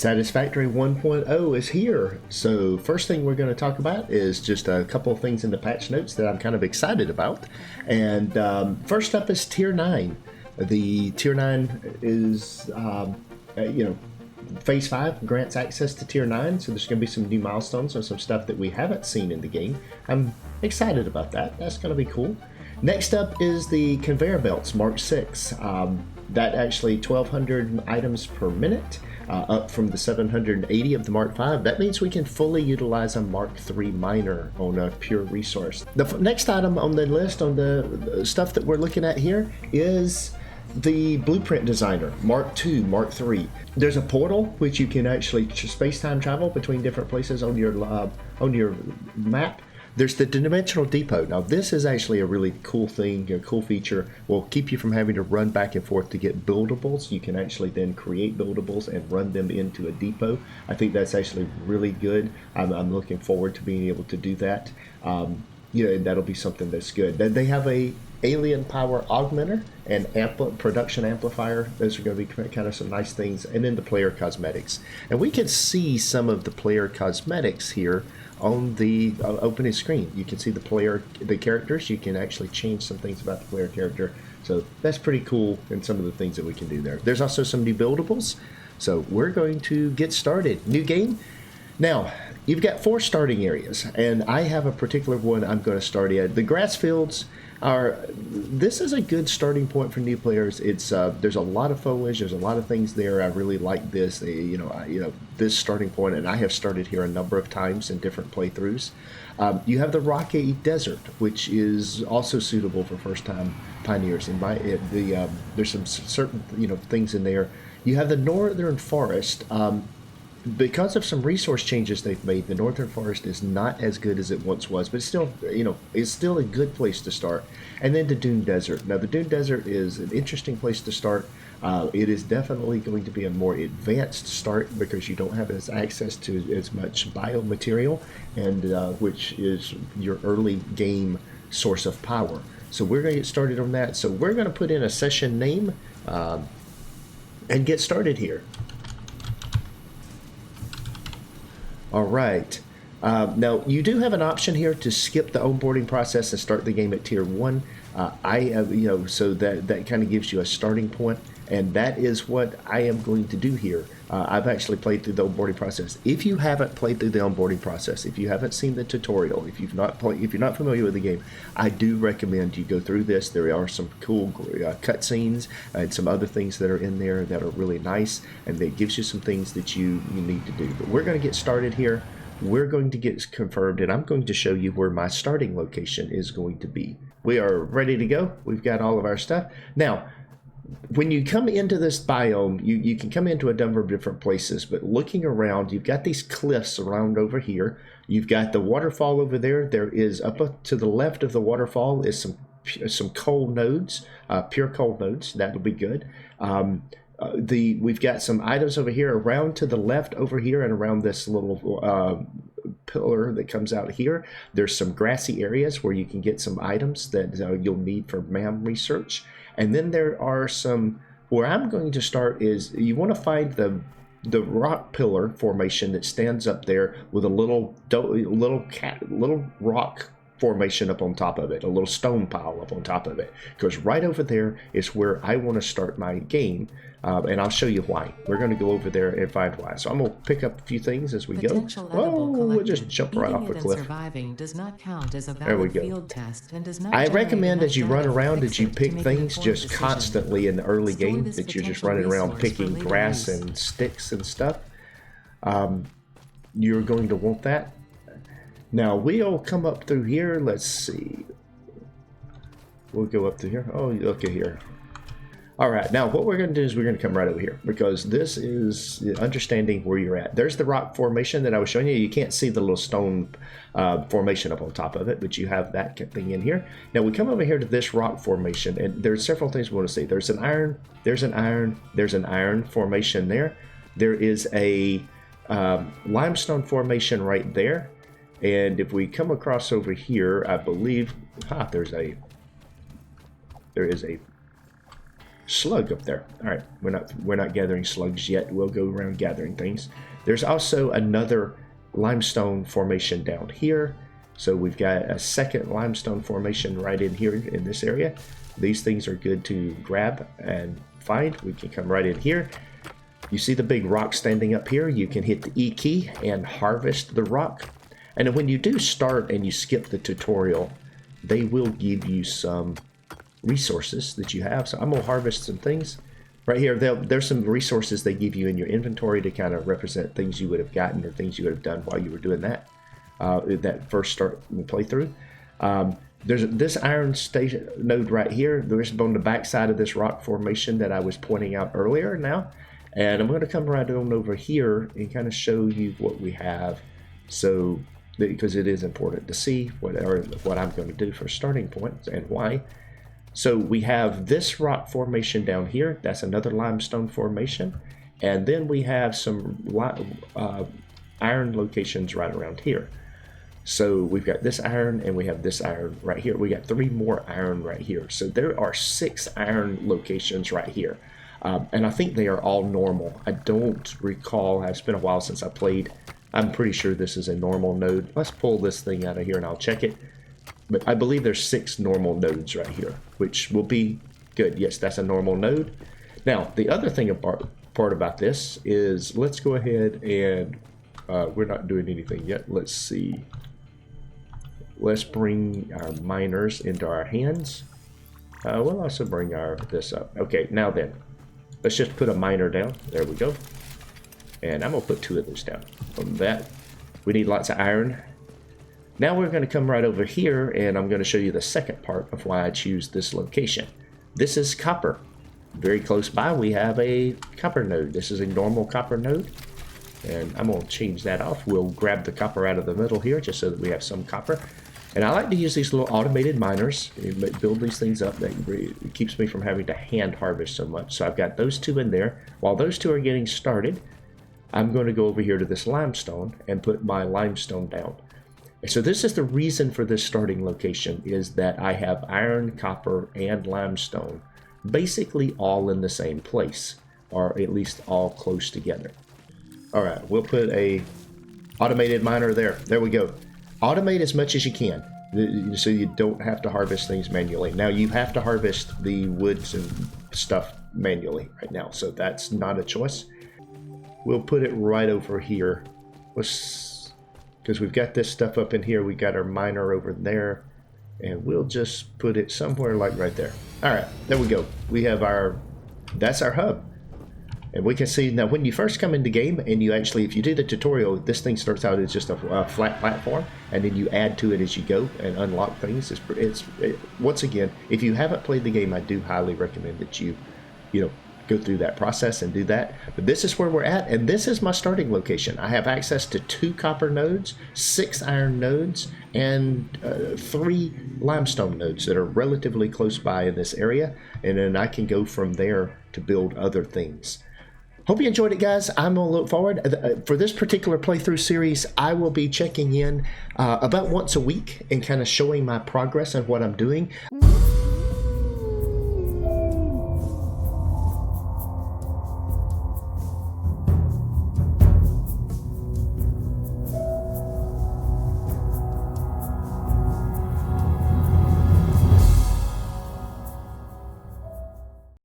Satisfactory 1.0 is here. So first thing we're going to talk about is just a couple of things in the patch notes that I'm kind of excited about. And first up is Tier 9. The Tier 9 is, Phase 5 grants access to Tier 9, so there's going to be some new milestones and some stuff that we haven't seen in the game. I'm excited about that. That's going to be cool. Next up is the conveyor belts, Mark 6. That actually 1,200 items per minute, up from the 780 of the Mark 5. That means we can fully utilize a Mark 3 miner on a pure resource. The next item on the list, on the stuff that we're looking at here, is the blueprint designer, Mark 2, Mark 3. There's a portal which you can actually space-time travel between different places on your map. There's the dimensional depot. Now this is actually a really cool thing, a cool feature. Will keep you from having to run back and forth to get buildables. You can actually then create buildables and run them into a depot. I think that's actually really good. I'm looking forward to being able to do that. That'll be something that's good. They have a alien power augmenter and production amplifier. Those are going to be kind of some nice things. And then the player cosmetics. And we can see some of the player cosmetics here on the opening screen. You can see the characters. You can actually change some things about the player character. So that's pretty cool, and some of the things that we can do there. There's also some new buildables. So we're going to get started. New game. Now, you've got 4 starting areas, and I have a particular one I'm going to start at. The grass fields this is a good starting point for new players. It's there's a lot of foliage, there's a lot of things there. I really like this, this starting point, and I have started here a number of times in different playthroughs. You have the rocky desert, which is also suitable for first-time pioneers. There's some certain things in there. You have the northern forest. Because of some resource changes they've made, the northern forest is not as good as it once was, but it's still a good place to start. And then the dune desert. Now the dune desert is an interesting place to start. It is definitely going to be a more advanced start because you don't have access to as much biomaterial, and which is your early game source of power. So we're going to get started on that. So we're going to put in a session name and get started here. All right. Now you do have an option here to skip the onboarding process and start the game at Tier 1. So that kind of gives you a starting point, and that is what I am going to do here. I've actually played through the onboarding process. If you haven't played through the onboarding process, if you haven't seen the tutorial, if you're not familiar with the game, I do recommend you go through this. There are some cool cutscenes and some other things that are in there that are really nice, and that gives you some things that you need to do. But we're going to get started here. We're going to get confirmed, and I'm going to show you where my starting location is going to be. We are ready to go. We've got all of our stuff. Now, when you come into this biome, you can come into a number of different places, but looking around, you've got these cliffs around over here. You've got the waterfall over there. There is up to the left of the waterfall is some coal nodes, pure coal nodes. That'll be good. We've got some items over here around to the left over here, and around this little pillar that comes out here. There's some grassy areas where you can get some items that you'll need for MAM research. And then there are some, where I'm going to start is, you want to find the rock pillar formation that stands up there with a little rock formation up on top of it, a little stone pile up on top of it, because right over there is where I want to start my game, and I'll show you why. We're going to go over there and find why. So I'm going to pick up a few things as we go. Oh, we'll just jump right off the cliff. Surviving does not count as a there we go. Field test and does not I recommend as you run around that you pick things just constantly in the early game, that you're just running around picking grass and sticks and stuff. You're going to want that. Now we'll come up through here. Let's see. We'll go up through here. Oh, look at here. All right. Now what we're going to do is we're going to come right over here, because this is understanding where you're at. There's the rock formation that I was showing you. You can't see the little stone formation up on top of it, but you have that thing in here. Now we come over here to this rock formation, and there's several things we want to see. There's an iron. There's an iron. There's an iron formation there. There is a limestone formation right there. And if we come across over here, I believe there is a slug up there. All right, we're not gathering slugs yet. We'll go around gathering things. There's also another limestone formation down here. So we've got a second limestone formation right in here in this area. These things are good to grab and find. We can come right in here. You see the big rock standing up here? You can hit the E key and harvest the rock. And then when you do start and you skip the tutorial, they will give you some resources that you have. So I'm gonna harvest some things. Right here, there's some resources they give you in your inventory to kind of represent things you would have gotten or things you would have done while you were doing that. That first start playthrough. There's this iron station node right here. There's on the back side of this rock formation that I was pointing out earlier now. And I'm going to come right on over here and kind of show you what we have. So, because it is important to see what I'm going to do for starting points and why. So we have this rock formation down here. That's another limestone formation. And then we have some iron locations right around here. So we've got this iron and we have this iron right here. We got 3 more iron right here. So there are 6 iron locations right here. And I think they are all normal. I don't recall. It's been a while since I played. I'm pretty sure this is a normal node. Let's pull this thing out of here and I'll check it. But I believe there's 6 normal nodes right here, which will be good. Yes, that's a normal node. Now, the other thing part about this is let's go ahead and we're not doing anything yet. Let's see. Let's bring our miners into our hands. We'll also bring this up. Okay, now then, let's just put a miner down. There we go. And I'm gonna put 2 of those down. From that, we need lots of iron. Now we're gonna come right over here and I'm gonna show you the second part of why I choose this location. This is copper. Very close by, we have a copper node. This is a normal copper node. And I'm gonna change that off. We'll grab the copper out of the middle here just so that we have some copper. And I like to use these little automated miners, build these things up. It keeps me from having to hand harvest so much. So I've got those 2 in there. While those 2 are getting started, I'm going to go over here to this limestone and put my limestone down. And so this is the reason for this starting location, is that I have iron, copper, and limestone basically all in the same place, or at least all close together. All right, we'll put a automated miner there. There we go. Automate as much as you can so you don't have to harvest things manually. Now you have to harvest the woods and stuff manually right now, so that's not a choice. We'll put it right over here. Because we've got this stuff up in here, we got our miner over there, and we'll just put it somewhere like right there. All right, there we go. We have that's our hub. And we can see now when you first come into game and you actually, if you do the tutorial, this thing starts out as just a flat platform, and then you add to it as you go and unlock things. Once again, if you haven't played the game, I do highly recommend that you go through that process and do that. But this is where we're at, and this is my starting location. I have access to 2 copper nodes, 6 iron nodes, and 3 limestone nodes that are relatively close by in this area, and then I can go from there to build other things. Hope you enjoyed it, guys. I'm going to look forward. For this particular playthrough series, I will be checking in about once a week and kind of showing my progress and what I'm doing.